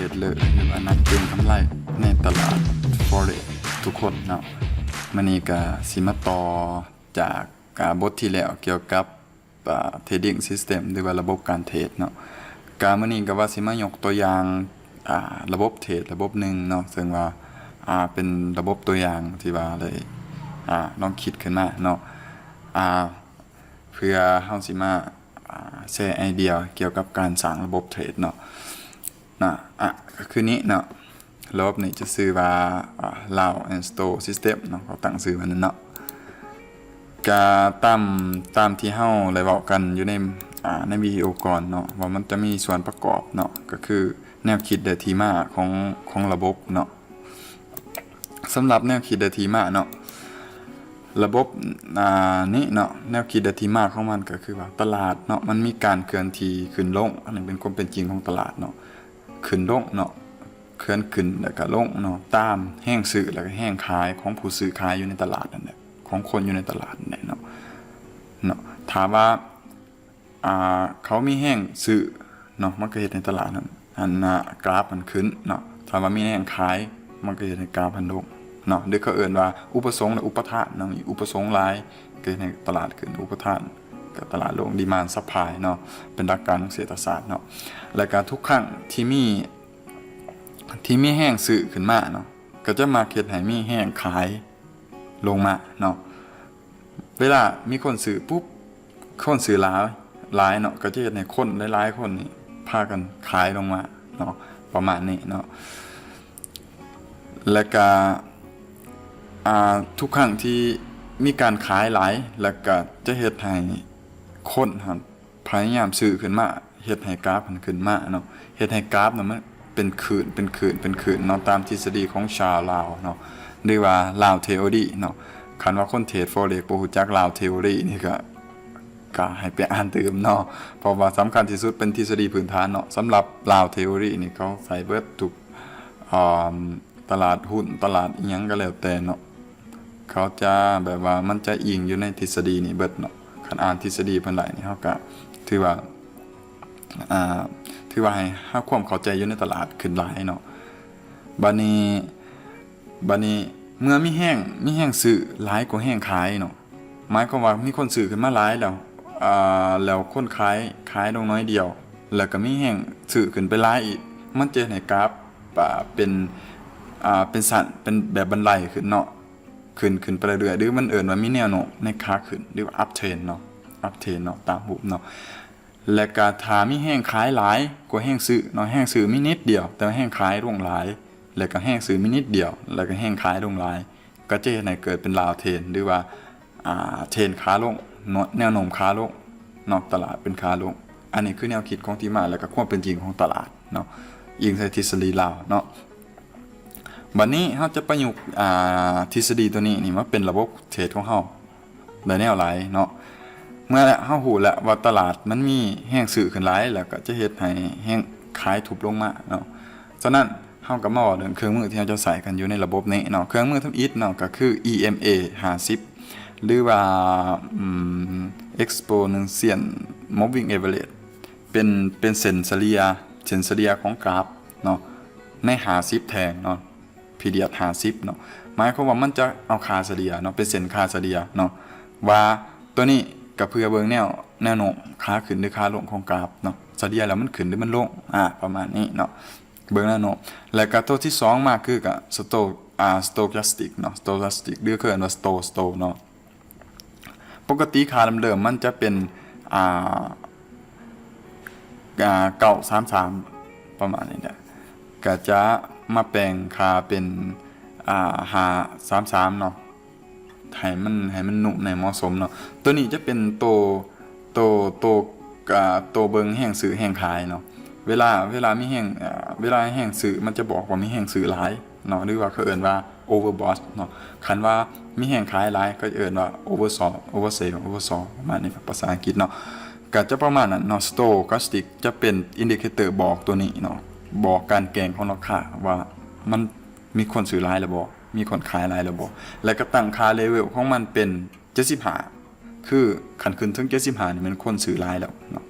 รดเลอร์หรือว่านักเก็งกำไรในตลาด Forex ทุกคนเนาะมื้อนี้ก็สิมาต่อจากบทที่แล้วเกี่ยวกับtrading system หรือว่าระบบการเทรดเนาะมื้อนี้ก็ว่าสิมายกตัวอย่างระบบเทรดระบบหนึ่งเนาะซึ่งว่าเป็นระบบตัวอย่างที่ว่าเลยลองคิดขึ้นมาเนาะเพื่อเฮาสิมาแชร์ไอเดียเกี่ยวกับการสร้างระบบเทรดเนาะก็คือนี้เนาะระบบนี้จะชื่อว่า Lao and Store System เนาะเขาตั้งชื่อมันเนาะก็ตามที่เฮาได้เว้ากันอยู่ในวิดีโอก่อนเนาะว่ามันจะมีส่วนประกอบเนาะก็คือแนวคิดและที่มาของระบบเนาะสำหรับแนวคิดและที่มาเนาะระบบนี้เนาะแนวคิดและที่มาของมันก็คือว่าตลาดเนาะมันมีการเคลื่อนที่ขึ้นลงอันนี้เป็นความเป็นจริงของตลาดเนาะขึ้นลงเนาะเคลื่อนขึ้นแล้วก็ลงเนาะตามแห้งซื้อแล้วก็แห้งขายของผู้ซื้อขายอยู่ในตลาดนั่นแหละของคนอยู่ในตลาดนั่นแหละเนาะถามว่าเขามีแห้งซื้อเนาะมันก็เฮ็ดในตลาดนั้นกราฟมันขึ้นเนาะถามว่ามีแห้งขายมันก็เฮ็ดให้กราฟมันลงเนาะหรือเขาเอิ้นว่าอุปสงค์และอุปทานเนาะมีอุปสงค์หลายเกิดในตลาดขึ้นอุปทานกับตลาดลงดีมานด์ซัพพลายเนาะเป็นหลักการของเศรษฐศาสตร์เนาะและการทุกครั้งที่มีแห้งซื้อขึ้นมาเนาะก็จะมาเฮ็ดให้มีแห้งขายลงมาเนาะเวลามีคนซื้อปุ๊บคนซื้อหลายเนาะก็จะเฮ็ดให้คนหลายๆคนนี่พากันขายลงมาเนาะประมาณนี้เนาะและก็ทุกครั้งที่มีการขายหลายแล้วก็จะเฮ็ดให้คนพยายามซื้อขึ้นมาเฮ็ดให้กราฟมันขึ้นมาเนาะเฮ็ดให้กราฟมันเป็นคืนเนาะตามทฤษฎีของชาวลาวเนาะหรือว่าลาวเทโอรีเนาะคันว่าคนเทรด Forex บ่ฮู้จักลาวเทโอรีนี่ก็ให้ไปอ่านเติมเนาะเพราะว่าสำคัญที่สุดเป็นทฤษฎีพื้นฐานเนาะสำหรับลาวเทโอรีนี่เขาใส่เบิดทุกตลาดหุ้นตลาดอีหยังก็แล้วแต่เนาะเขาจะแบบว่ามันจะอิงอยู่ในทฤษฎีนี่เบิดเนาะคันอ่านทฤษฎีเพิ่นได้นี่เฮาก็ถือว่าให้เฮาความเข้าใจอยู่ในตลาดขึ้นหลายเนาะบัดนี้เมื่อมีแห้งซื้อหลายกว่าแห้งขายเนาะหมายความว่ามีคนซื้อขึ้นมาหลายแล้วคนขายลงน้อยเดียวแล้วก็มีแห้งซื้อขึ้นไปหลายอีกมันจะให้กราฟเป็นสันเป็นแบบบันไดขึ้นเนาะขึ้นไปเรื่อยๆหรือมันเอิ้นว่ามีแนวโน้มในขาขึ้นหรือว่า up trend เนาะ up trend เนาะตามรูปเนาะและก็ถ้ามีแห้งขายหลายกว่าแห้งซื้อเนาะแห้งซื้อมีนิดเดียวแต่แห้งขายลงหลายแล้วก็แห้งซื้อมีนิดเดียวแล้วก็แห้งขายลงหลายก็จะให้เกิดเป็นลาวเทรนหรือว่าเทรนขาลงแนวโน้มขาลงเนาะตลาดเป็นขาลงอันนี้คือแนวคิดของที่มาแล้วก็ความเป็นจริงของตลาดเนาะอิงใส่ทฤษฎีลาวเนาะบัดนี้เฮาจะประยุกต์ทฤษฎีตัวนี้นี่มาเป็นระบบเทรดของเฮาได้แนวหลายเนาะเมื่อเฮาฮู้แล้วว่าตลาดมันมีแห้งซื้อขึ้นหลายแล้วก็จะเฮ็ดให้แห้งขายทุบลงมาเนาะฉะนั้นเฮาก็มาว่าเรื่องเครื่องมือที่เฮาจะใส่กันอยู่ในระบบนี้เนาะเครื่องมือทำอิฐเนาะก็คือ EMA 50หรือว่าexponential moving average เป็นเส้นเฉลี่ยของกราฟเนาะใน50แทงเนาะพีเรียด50เนาะหมายความว่ามันจะเอาค่าเฉลี่ยเนาะเป็นเส้นค่าเฉลี่ยเนาะว่าตัวนี้ก็เพื่อเบิ่งแนวโน้มขาขึ้นหรือขาลงของกราฟเนาะเฉลี่ยแล้วมันขึ้นหรือมันลงประมาณนี้เนาะเบิ่งแนวโน้มแล้วก็ตัวที่2มาคือกับstochasticเนาะ stochastic หรือคือว่า stow เนาะปกติค่าเดิมๆมันจะเป็น933ประมาณนี้แหละก็จะมาแปลงค่าเป็น533เนาะให้มันหนุในเหมาะสมเนาะตัวนี้จะเป็นโตเบิ่งแห้งซื้อแห้งขายเนาะเวลามีแห้งเวลาแห้งซื้อมันจะบอกว่ามีแห้งซื้อหลายเนาะหรือว่าเขาเอิ้นว่า overbought เนาะคันว่ามีแห้งขายหลายก็เอิ้นว่า oversell ประมาณนี้ภาษาอังกฤษเนาะก็จะประมาณนั้นเนาะ stochastic จะเป็นอินดิเคเตอร์บอกตัวนี้เนาะบอกการแกงของราคาว่ามันมีคนซื้อหลายหรือบ่มีคนขายหลายหรือบ่แล้วก็ตั้งค่าเลเวลของมันเป็น75คือคันขึ้นถึง75นี่มันคนซื้อหลายแล้วเนาะ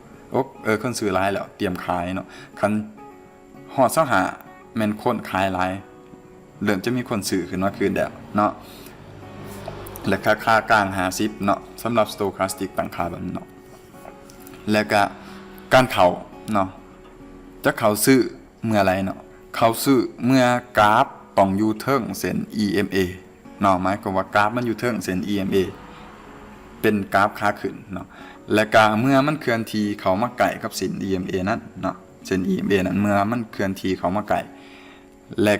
คนซื้อหลายแล้วเตรียมขายเนาะคัน ฮอด25แม่นคนขายหลายเริ่มจะมีคนซื้อขึ้นมาคืนแล้วเนาะและค่ากลาง50เนาะสำหรับ Stochastic ตั้งค่าแบบนั้นเนาะแล้วก็การเข้าเนาะจะเข้าซื้อเมื่อไรเนาะเข้าซื้อเมื่อกราฟต้องอยู่เทิงเส้น EMA เนาะหมายความว่ากราฟมันอยู่เทิงเส้น EMA เป็นกราฟขาขึ้นเนาะและก็เมื่อมันเคลื่อนที่เข้ามาใกล้กับเส้น EMA นั้นเนาะเส้น EMA นั้นเมื่อมันเคลื่อนที่เข้ามาใกล้และ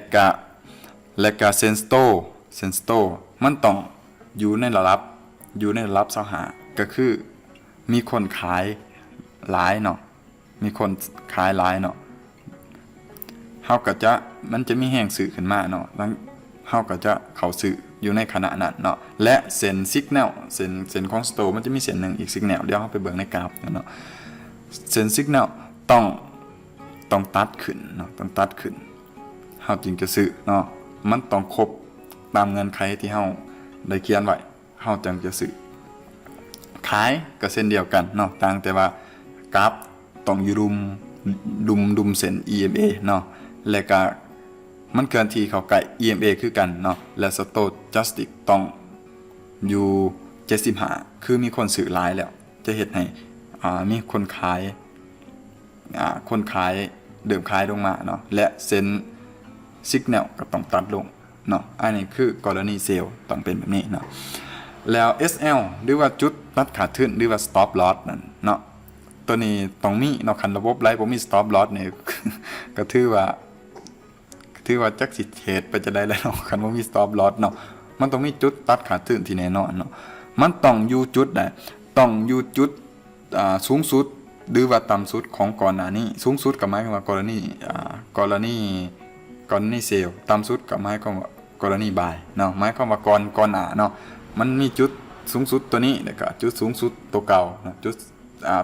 ก็เซนสโตมันต้องอยู่ในระดับ25ก็คือมีคนขายหลายเนาะมีคนขายหลายเนาะเฮาก็จะมันจะมีแห่งซื้อขึ้นมาเนาะแล้วเฮาก็จะเข้าซื้ออยู่ในขณะนั้นเนาะและเส้นสิกแนลเส้นของสโตมันจะมีเส้นหนึ่งอีกสิกแนลเดี๋ยวเฮาไปเบิ่งในกราฟเนาะเส้นสิกแนลต้องตัดขึ้นเนาะต้องตัดขึ้นเฮาจึงจะซื้อเนาะมันต้องครบตามเงื่อนไขที่เฮาได้เขียนไว้เฮาจึงจะซื้อขายก็เส้นเดียวกันเนาะต่างแต่ว่ากราฟต้องอยู่ดุมเส้น EMA เนาะและก็มันเคลื่อนที่เข้าใกล้ EMA คือกันเนาะและ Stochastic ต้องอยู่75คือมีคนซื้อหลายแล้วจะเฮ็ดให้มีคนขายเดิมขายลงมาเนาะและเส้น Signal ก็ต้องตัดลงเนาะอันนี้คือกรณีเซลล์ต้องเป็นแบบนี้เนาะแล้ว SL หรือว่าจุดตัดขาดทุนหรือว่า stop loss นั่นเนาะตัวนี้ต้องมีเนาะคันระบบไลฟ์บ่มี stop loss นี่ ก็ถือว่าจักสิเฮ็ดไปจะได้แล้วเนาะคันบ่มี stop loss เนาะมันต้องมีจุดตัดขาดทุนที่แน่นอนเนาะมันต้องอยู่จุดใดต้องอยู่จุดสูงสุดหรือว่าต่ำสุดของก่อนหน้านี้สูงสุดก็หมายความว่ากรณีเซลล์ต่ำสุดก็หมายความว่ากรณีบายเนาะหมายความว่าก่อนหน้าเนาะมันมีจุดสูงสุดตัวนี้แล้วก็จุดสูงสุดตัวเก่านะจุด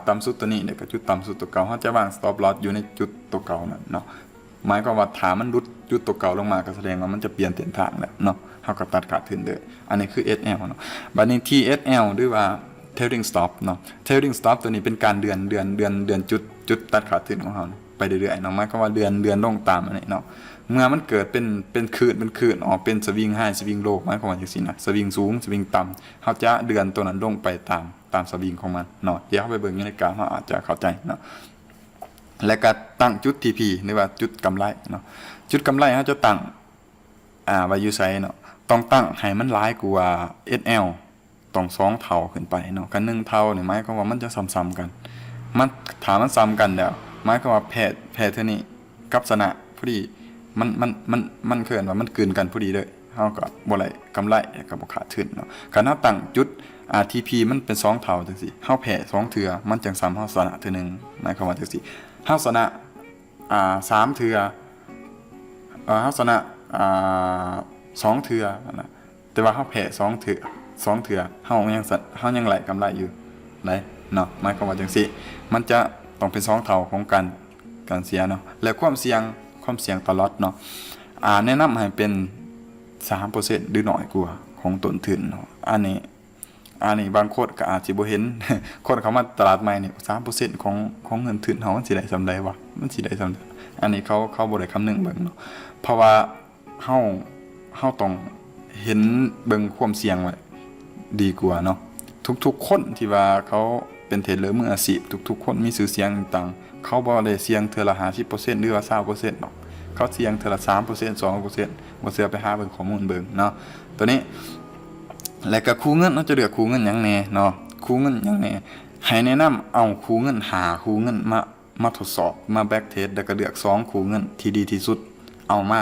ต่ำสุดตัวนี้แล้วก็จุดต่ำสุดตัวเก่าเฮาจะวาง stop loss อยู่ในจุดตัวเก่านั่นเนาะหมายความว่าถ้ามันหลุดจุดตัวเก่าลงมาก็แสดงว่ามันจะเปลี่ยนเส้นทางแล้วเนาะเฮาก็ตัดขาดทุนเด้ออันนี้คือ SL เนาะบัดนี้ TSL หรือว่า trailing stop เนาะ trailing stop ตัวนี้เป็นการเดือนจุดตัดขาดทุนของเฮาไปเรื่อยๆเนาะหมายความว่าเดือนลงตามอันนี้เนาะเมื่อมันเกิดเป็นคลื่นออกเป็นสวิงไฮสวิงโลหมายความว่าจังซี่นะสวิงสูงสวิงต่ำเฮาจะเดือนตัวนั้นลงไปตามสวิงของมันเนาะเดี๋ยวเฮาไปเบิ่งในกราฟเฮาอาจจะเข้าใจเนาะและก็ตั้งจุด TP หรือว่าจุดกำไรเนาะจุดกำไรเฮาจะตั้งไว้อยู่ไสเนาะต้องตั้งให้มันหลายกว่า SL ต้อง2เท่าขึ้นไปเนาะคัน1เท่านี่หมายความว่ามันจะซ้ำๆกันมันถ้ามันซ้ำกันแล้วหมายความว่าแพ้เท่านี้กับชนะพอดีมันเคลื่อนว่ามันกลืนกันพอดีเลยเฮาก็บ่ได้กำไรก็บ่ขาดทุนเนาะคันเฮาตั้งจุดTP มันเป็น2เท่าจังซี่เฮาแพ้2เทื่อมันจังซ้ำเฮาชนะเทื่อนึงหมายความว่าจังซี่เฮาชนะ3เทื่อเฮาชนะ2เทื่อนะแต่ว่าเฮาแพ้2เทื่อเฮายังไหลกำไรอยู่ไหลเนาะหมายความว่าจังซี่มันจะต้องเป็น2เท่าของการเสียเนาะและความเสี่ยงตลอดเนาะแนะนำให้เป็น 3% หรือน้อยกว่าของต้นทุนเนาะอันนี้บางคนก็อาจสิบ่เห็น คนเข้ามาตลาดใหม่นี่ 3% ของเงินทุนเฮามันสิได้ส่าใดวะมันสิได้ส่าใดอันนี้เขาบ่ได้คำนึงเบิ่งเนาะเพราะว่าเฮาต้องเห็นเบิ่งความเสี่ยงไว้ดีกว่าเนาะทุกๆคนที่ว่าเขาเป็นเทรดเดอร์มืออาชีพทุกๆคนมีชื่อเสียงต่างๆเขาบ่ได้เสี่ยงเทื่อละ 50% หรือว่า 20% หรอกเขาเสี่ยงเทื่อละ 3% 2% บ่เชื่อไปหาเบิ่งข้อมูลเบิ่งเนาะตัวนี้แล้วก็คู่เงินเราจะเลือกคู่เงินหยังแน่เนาะคู่เงินหยังแน่ให้แนะนำเอาคู่เงินคู่เงินมาทดสอบมาแบ็กเทสแล้วก็เลือก2คู่เงินที่ดีที่สุดเอาม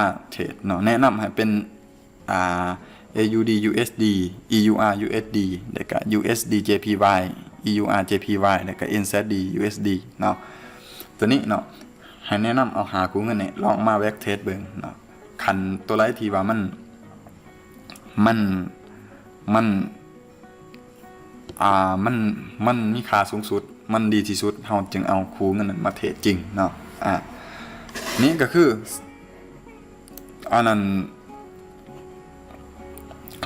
าเทรดเนาะแนะนำให้เป็นAUD USD EUR USD แล้วก็ USD JPY EUR JPY แล้วก็ NZD USD เนาะตัวนี้เนาะให้แนะนำเอาหาคู่เงินนี่ลองมาแบ็กเทสเบิ่งเนาะคันตัวไรที่ว่ามันมีค่าสูงสุดมันดีที่สุดเฮาจึงเอาคู่เงินนั้นมาเทรดจริงเนาะนี่ก็คืออันนั้น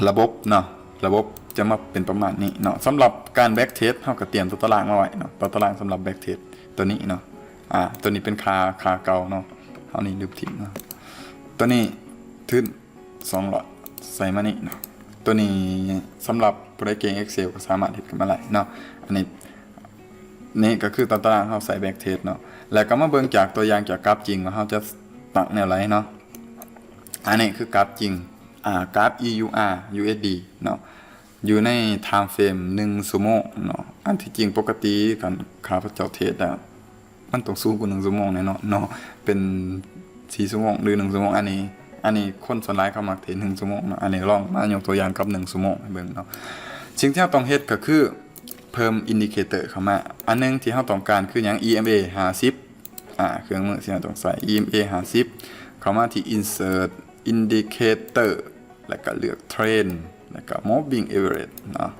ระบบเนาะระบบจะมาเป็นประมาณนี้เนาะสำหรับการแบ็กเทสเฮาก็เตรียมตัวตารางมาไว้เนาะตัวตารางสำหรับแบ็กเทสตัวนี้เนาะ ตัวนี้เป็นคาเก่าเนาะเอานี่ลืมทิ้งเนาะตัวนี้ทึน2หลอดใส่มานี่เนาะตัวนี้สำหรับโปรแกรม Excel ก็สามารถเฮ็ดขึ้นมาได้เนาะอันนี้นี่ก็คือตารางเฮาใส่แบ็กเทสเนาะแล้วก็มาเบิ่งจากตัวอย่างจากกราฟจริงว่าเฮาจะตั้งแนวไรเนาะอันนี้คือกราฟจริงกราฟ EUR USD เนาะอยู่ใน time frame 1 ชั่วโมงเนาะอันที่จริงปกติกันข้าพเจ้าเทสแล้วมันต้องสูงกว่า1ชั่วโมงแน่เนาะเป็น4ชั่วโมงหรือ1ชั่วโมงอันนี้คนส่วนหลายเขามักเทส1ชั่วโมงเนาะอันนี้ลองมายกตัวอย่างกับ1ชั่วโมงให้เบิ่งเนาะสิ่งที่เราต้องเฮ็ดก็คือเพิ่มอินดิเคเตอร์เข้ามาอันนึงที่เราต้องการคือหยัง EMA 50เครื่องมือที่เราต้องใส่ EMA 50เข้ามาที่ insert indicator แล้วก็เลือก trend แล้วก็ moving average เนาะ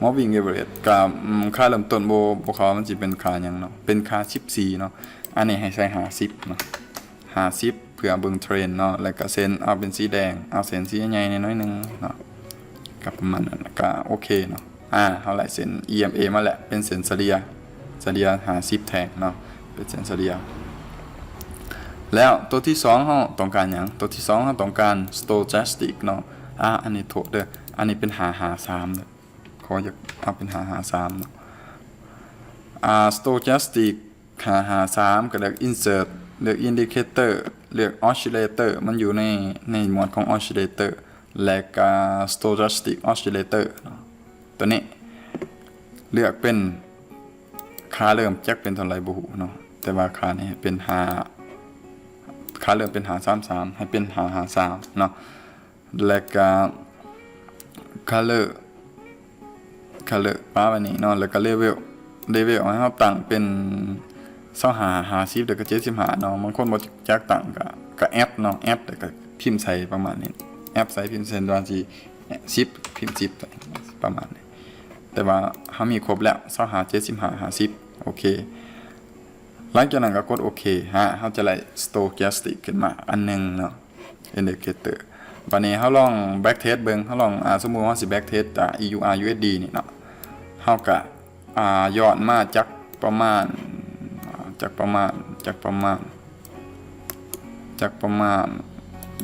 moving average กับค่าเริ่มต้นบ่เขามันสิเป็นค่าหยังเนาะเป็นค่า14เนาะอันนี้ให้ใส่50เนาะ50เพื่อเบิ่ง trend เนาะแล้วก็เส้นเอาเป็นสีแดงเอาเส้นสีใหญ่ๆน้อยนึงเนาะก็ประมาณนั้นก็โอเคเนาะเฮาไล่เส้น EMA มาแล้วเป็นเส้นเฉลี่ย50แท่งเนาะเป็นเส้นเฉลี่ยแล้วตัวที่2เฮาต้องการหยังตัวที่2เฮาต้องการ stochastic เนาะอันนี้โทษเด้ออันนี้เป็น553เด้อขออยากเอาเป็น553เนาะstochastic 553ก็เลือก insert เลือก indicator เลือก oscillator มันอยู่ในหมวดของ oscillator และก็ stochastic oscillator เนาะตัวนี้เลือกเป็นค่าเริ่มจักเป็นเท่าไหร่บ่ฮู้เนาะแต่ว่าค่านี้เป็นค่าเริ่มเป็น533ให้เป็น553เนาะและก็color ป้าวันนี้เนาะแล้วก็ level ให้เฮาตั้งเป็น25 50แล้วก็75เนาะบางคนบ่จักตั้งก็แอปเนาะแอปแล้วก็พิมพ์ใส่ประมาณนี้แอปใส่พิมพ์เส้นว่าสิ10พิมพ์10ประมาณนี้แต่ว่าเฮามีครบแล้ว25 75 50โอเคหลังจากนั้นก็กดโอเคเฮาจะไล่ stochastic ขึ้นมาอันนึงเนาะ indicator บัดนี้เฮาลอง back test เบิ่งเฮาลองสมมุติว่าสิ back test EUR USD นี่เนาะเฮาก็ย้อนมาจากประมาณ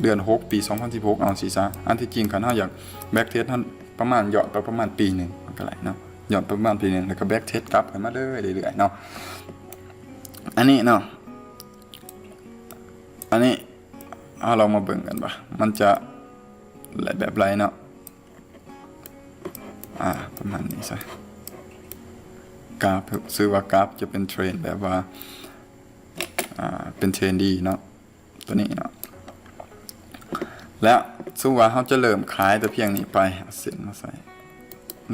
เดือน6ปี2016เอาสิซะอันที่จริงคันเฮาอยาก back test ท่านประมาณย้อนไปประมาณปีนึงมันก็ไหลเนาะย้อนไปประมาณปีนึงแล้วก็ back test กลับขึ้นมาเรื่อยๆเนาะอันนี้เนาะอันนี้เรามาเบิ่งกันป่ะมันจะแบบไรเนาะประมาณนี้ซะกราฟซื้อว่ากราฟจะเป็นเทรนแบบว่าเป็นเทรนดีเนาะตัวนี้เนาะแล้วสู้ว่าเขาจะเริ่มขายแต่เพียงนี้ไปเส้นมาใส่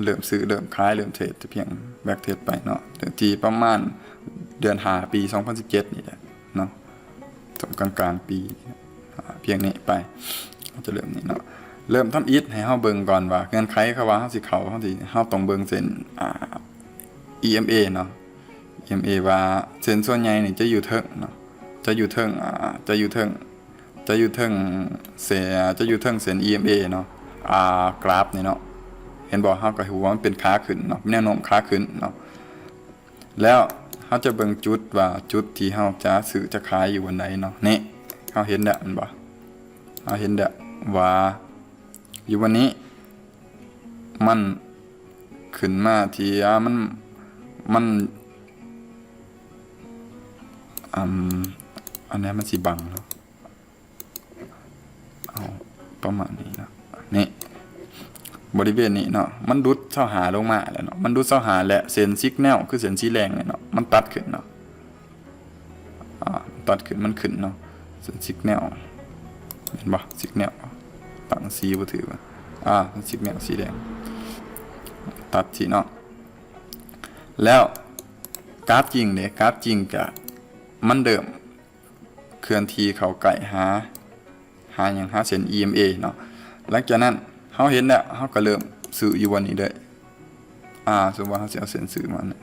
เริ่มซื้อเริ่มขายเริ่มเทรดแต่เพียงแบ็กเทรดไปเนาะทีประมาณเดือน5ปี2017นี่แหละเนาะตรงกลางปีเพียงนี้ไปเราจะเริ่มนี่เนาะเริ่มทำอิฐให้เฮาเบิ่งก่อนว่าเงื่อนไขเขาว่าเฮาสิเข้าเฮาต้องเบิ่งเส้นEMA เนาะ EMA ว่าเส้นส่วนใหญ่นี่จะอยู่เทิงเนาะจะอยู่เทิงเส้น EMA เนาะกราฟนี่เนาะเห็นบ่เฮาก็ฮู้ว่ามันเป็นขาขึ้นเนาะแนวโน้มขาขึ้นเนาะแล้วเฮาจะเบิ่งจุดว่าจุดที่เฮาจะซื้อจะขายอยู่วันใดเนาะนี่เฮาเห็นแล้วมันบ่เฮาเห็นแล้วว่าอยู่วันนี้มันขึ้นมาที่มันอันนี้มันสิบังเนาะเอาประมาณนี้นะนี่บริเวณนี้เนาะมันดุดเสาหาลงมาแล้วเนาะมันดุดเสาหาและเส้นซิกแนลคือเส้นสีแดงเนี่ยเนาะมันตัดขึ้นเนาะตัดขึ้นมันขึ้นเนาะเส้นซิกแนลเห็นบ่ซิกแนลตั้งสีบ่ถือว่าซิกแนลสีแดงตัดที่เนาะแล้วกราฟจริงเนี่ยกราฟจริงกะมันเดิมเคลื่อนที่เข้าใกล้หาอย่างหาเส้น EMA เนาะหลังจากนั้นเฮาเห็นแล้วเฮาก็เริ่มซื้ออยู่วันนี้เลยสมมุติว่าเฮาสิเอาเส้นซื้อมาเนี่ย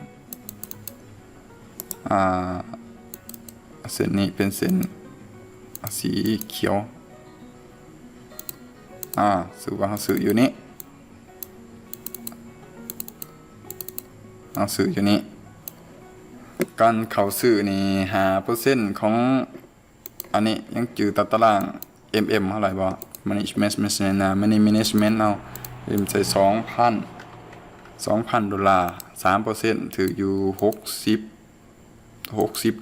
เส้นนี้เป็นเส้นสีเขียวสมมุติว่าเฮาซื้ออยู่นี้ซื้ออยู่นี้ การเข้าซื้อนี่5%ของอันนี้ยังจือตาราง เท่าไหร่บ่ management นะ management เอาใส่2,000 ดอลลาร์ 3% ถืออยู่60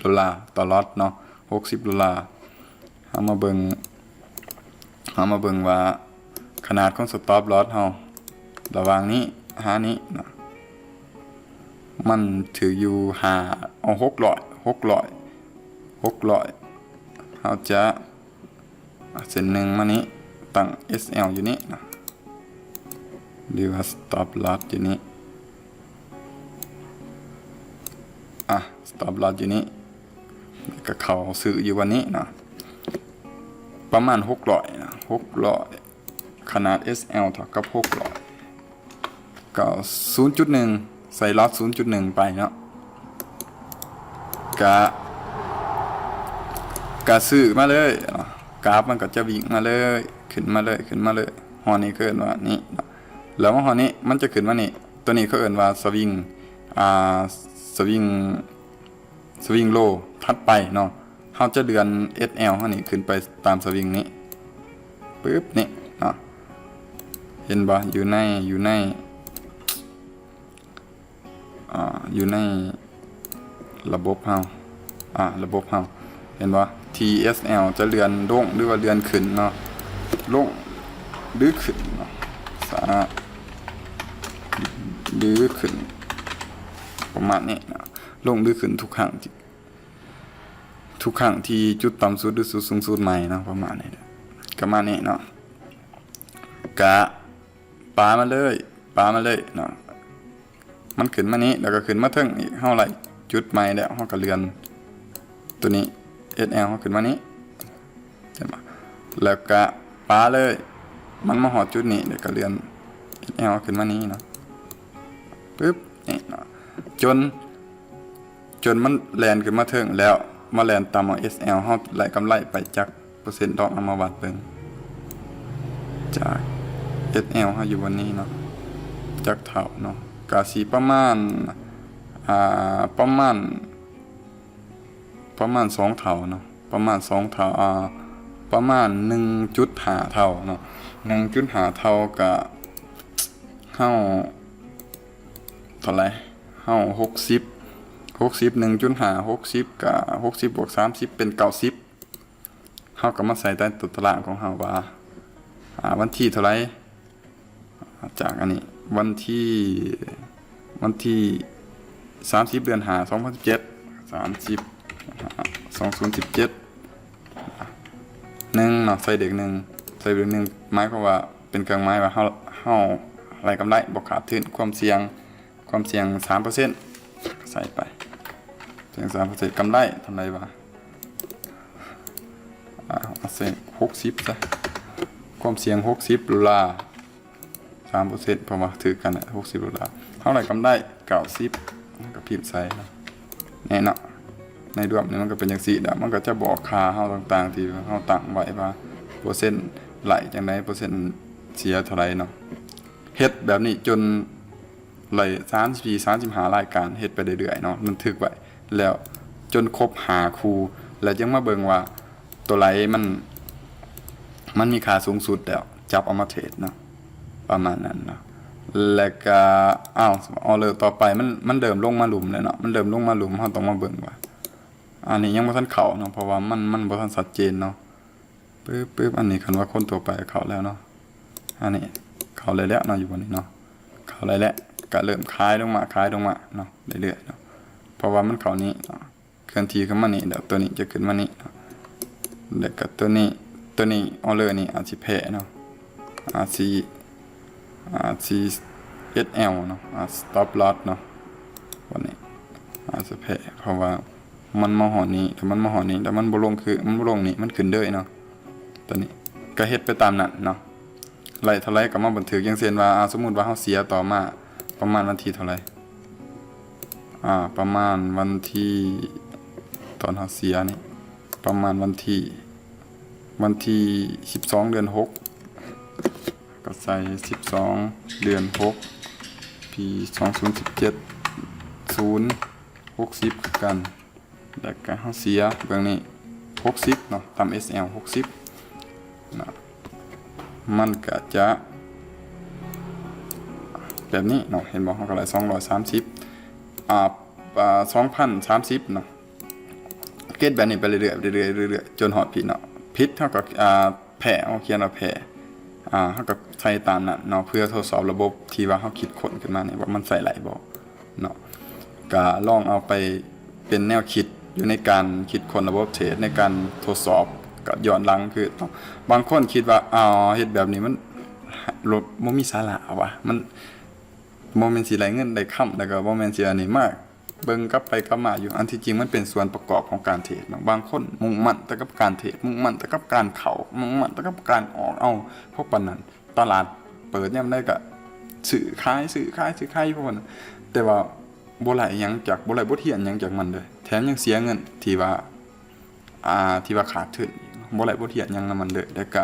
ดอลลาร์ต่อล็อตเนาะ60 ดอลลาร์เฮามาเบิ่งว่าขนาดของ stop loss เฮาระหว่างนี้หานี้เนาะมันถืออยู่600เฮาจะเส้นหนึ่งมานี้ตั้ง SL อยู่นี่นะหรือว่า stop loss อยู่นี่stop loss อยู่นี่ก็เข้าซื้ออยู่วันนี้นะประมาณ600นะ600ขนาด SL เท่ากับ600ก็ 0.1 ใส่ล็อต 0.1 ไปเนาะกะซื้อมาเลยกราฟมันก็จะวิ่งมาเลยขึ้นมาเลยหอนี้เกินว่านี่แล้วหอนี้มันจะขึ้นมานี่ตัวนี้เขาเอิ้นว่าสวิงโลถัดไปเนาะเฮาจะเดือน SL เฮานี่ขึ้นไปตามสวิงนี้ปึ๊บนี่เนาะเห็นบ่อยู่ในระบบเฮาเห็นบ่ TSL จะเลื่อนลงหรือว่าเลื่อนขึ้นเนาะลงหรือขึ้นเนาะหรือขึ้นประมาณนี้นะลงหรือขึ้นทุกครั้งที่จุดต่ำสุดหรือจุดสูงสุดใหม่เนาะประมาณนี้เนาะกะปามาเลยเนาะมันขึ้นมานี้แล้วก็ขึ้นมาถึงอีกเท่าไหร่จุดใหม่แล้วเฮาก็เลื่อนตัวนี้ SL เฮาขึ้นมานี้เห็นบ่แล้วก็ปาเลยมันมาหอดจุดนี้เดี๋ยวก็เลื่อน SL ขึ้นมานี้เนาะปึ๊บนี่เนาะจนมันแลนขึ้นมาถึงแล้วมาแลนตามเอา SL เฮาไล่กำไรไปจากเปอร์เซ็นต์ดอกเอามาวัดเบิ่งจาก SL เฮาอยู่วันนี้เนาะจากเท่าเนาะก็สิประมาณ2 เท่าเนาะประมาณ2 เท่าประมาณ 1.5 เท่าเนาะ 1.5 เท่าก็เฮาเท่าไหร่เฮา60 1.5 60ก็60บวก30เป็น90เฮาก็มาใส่ใต้ตัวตารางของเฮาว่าวันที่เท่าไหร่จากอันนี้วันที่30 เดือน5 2017 2017 1เนาะใส่เด็ก1หมายความว่าเป็นเครื่องหมายว่าเฮาอะไรกำไรบ่ขาดทุนความเสี่ยง 3% ใส่ไปเสี่ยง 3% กำไรเท่าไหร่วะเอาใส่60ซะความเสี่ยง$60 3% เพราะว่าถือกันน่ะ$60เท่าไหร่กำไร90ก็พิมพ์ใส่เนาะแน่เนาะในรวมนี้มันก็เป็นจังซี่ดอกมันก็จะบอกค่าเฮาต่างๆที่เฮาตั้งไว้ว่าเปอร์เซ็นต์ไหลจังได๋เปอร์เซ็นต์เสียเท่าไหร่เนาะเฮ็ดแบบนี้จนไหล35รายการเฮ็ดไปเรื่อยๆเนาะมันทึกไว้แล้วจนครบ5คู่แล้วจึงมาเบิ่งว่าตัวไหลมันมีค่าสูงสุดแล้วจับเอามาเทรดเนาะประมาณนั้นเนาะแล้วก็เอาเลยต่อไปมันเดิมลงมาหลุมเลยเนาะมันเดิมลงมาหลุมเฮาต้องมาเบิ่งว่าอันนี้ยังบ่ทันเข้าเนาะเพราะว่ามันบ่ทันชัดเจนเนาะปึ๊บอันนี้คันว่าคนตัวไปเข้าแล้วเนาะอันนี้เข้าเลยแล้วเนาะอยู่บนนี้เนาะเข้าเลยแล้วก็เริ่มคลายลงมาเนาะเรื่อยๆเนาะเพราะว่ามันเข้านี้เนาะเคลื่อนที่ขึ้นมานี่เดี๋ยวตัวนี้จะขึ้นมานี่เนาะแล้วก็ตัวนี้เอาเลยนี่อาจสิแพ้เนาะอาจสิ SL เนาะstop loss เนาะวันนี้อาจจะแพ้เพราะว่ามันมาหอนี้แต่มันบ่ลงคือมันบ่ลงนี่มันขึ้นเด้อเนาะตอนนี้ก็เฮ็ดไปตามนั้นเนาะไล่เท่าไรก็มาบันทึกอย่างเช่นว่าสมมุติว่าเฮาเสียต่อมาประมาณวันที่เท่าไหร่ประมาณวันที่ตอนเฮาเสียนี่ประมาณวันที่12 เดือน 6ก็ใส่12 เดือน 6 ปี 2017 0 60คือกันแล้วก็เฮาเสียเบื้องนี้60เนาะตาม SL 60นะมันก็จะแบบนี้เนาะเห็นบ่เฮาก็ได้2302,030เนาะเกตแบบนี้ไปเรื่อยๆจนฮอดผิดเนาะผิดเท่ากับแผ่เฮาเขียนว่าแผ่เฮาก็ใส่ตามนั้นเนาะเพื่อทดสอบระบบที่ว่าเฮาคิดค้นขึ้นมาเนี่ยว่ามันใส่ไหลบ่เนาะก็ลองเอาไปเป็นแนวคิดอยู่ในการคิดค้นระบบเทรดในการทดสอบก็ย้อนหลังคือบางคนคิดว่าเฮ็ดแบบนี้มันบ่มีสาระว่ะมันบ่แม่นสิได้เงินได้ค่ำแล้วก็บ่แม่นสิอันนี้มากเบิ่งกลับไปกลับมาอยู่อันที่จริงมันเป็นส่วนประกอบของการเทรดเนาะบางคนมุ่งมั่นแต่กับการเทรดมุ่งมั่นแต่กับการเข้ามุ่งมั่นแต่กับการออกเพราะปานนั้นตลาดเปิดยามใดก็ซื้อขายพวกนั้นแต่ว่าบ่ไหลหยังจากบ่ไหลบ่เทียนหยังจากมันเลยแถมยังเสียเงินที่ว่าขาดทุนบ่ไหลบ่เทียนหยังนำมันเลยแล้วก็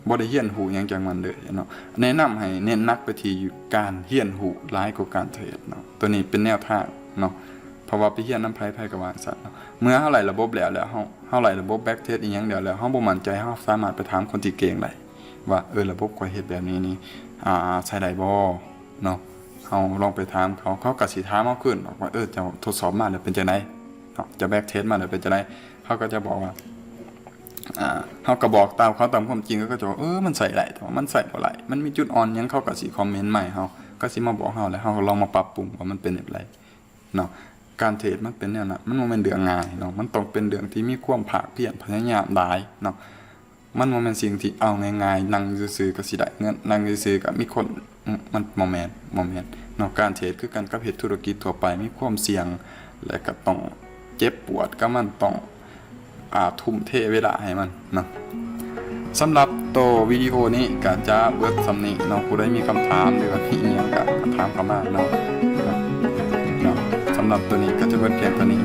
บ่ได้เรียนรู้หยังจากมันเลยเนาะแนะนำให้เน้นหนักไปที่การเรียนรู้หลายกว่าการเทรดเนาะตัวนี้เป็นแนวทางเนาะเพราะว่าไปเรียนนำไผก็ว่าซั่นเนาะเมื่อเฮาไหลระบบแล้วเฮาไหลระบบแบ็กเทสอีหยังแล้วเฮาบ่มั่นใจเฮาสามารถไปถามคนที่เก่งได้ว่าระบบข้อยเฮ็ดแบบนี้นี่ใช้ได้บ่เนาะเฮาลองไปถามเขาก็สิถามเฮาขึ้นบอกว่าเจ้าทดสอบมาแล้วเป็นจังได๋เนาะจะแบ็กเทสมาแล้วเป็นจังได๋เขาก็จะบอกว่าเขาก็บอกตามความจริงก็จะว่ามันใส่ไหลแต่ว่ามันใส่บ่ไหลมันมีจุดอ่อนยังเขาก็สิคอมเมนต์ใหม่เขาก็สิมาบอกเขาแล้วเขาก็ลองมาปรับปรุงว่ามันเป็นแบบไรเนาะการเทรดมันเป็นแนวนั้นมันบ่แม่นเรื่องง่ายเนาะมันต้องเป็นเรื่องที่มีความภาคเพียรพยายามหลายเนาะมันบ่แม่นสิ่งที่เอาง่ายๆนั่งซื่อๆก็สิได้เงินนั่งซื่อๆก็มีคนมันบ่แม่นเนาะการเทรดคือกันกับเฮ็ดธุรกิจทั่วไปมีความเสี่ยงและก็ต้องเจ็บปวดก็มันต้องทุ่มเทเวลาให้มันเนาะสำหรับตัววิดีโอนี้ก็จะเบิดสำนี้เนาะผู้ใดมีคำถามหรือว่ามีอีหยังก็ถามเข้ามาเนาะสำหรับตัวนี้ก็จะเบิดเพียงเท่านี้